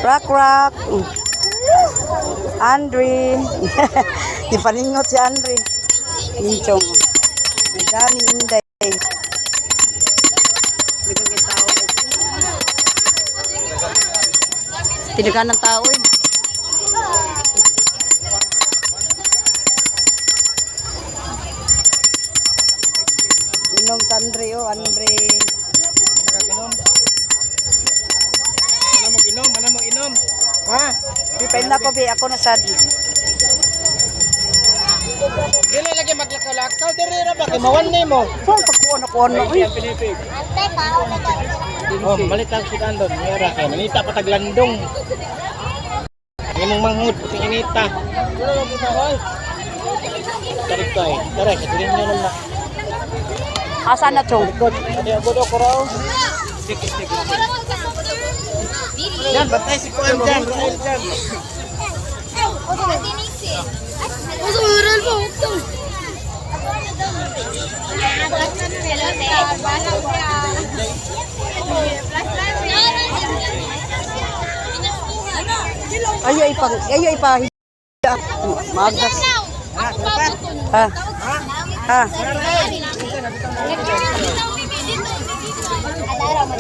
Rock rock. Andre. Ipaningot si Andre. Minchong. Dami inday. Tinagan ng tao eh. Inom sa Andre oh, Andre. Mana mo inom? Ha? Di pa na ko bi ako na sad. Dili lagi maglakaw-lakaw diri ra ba kay mawan nimo. So pagkuan ako ano eh. Oh, malitang si Andon, mira kay manita pataglandong. Imong manghud puting inita. Dili lagi na hoy. Tarik tay, tarik dili niyo na. Asa na chong? Adi agod ko raw. Sige. Yan, batay si Kuan dyan, Rael dyan. Ayo ipa. Magdas. Ha. Ha.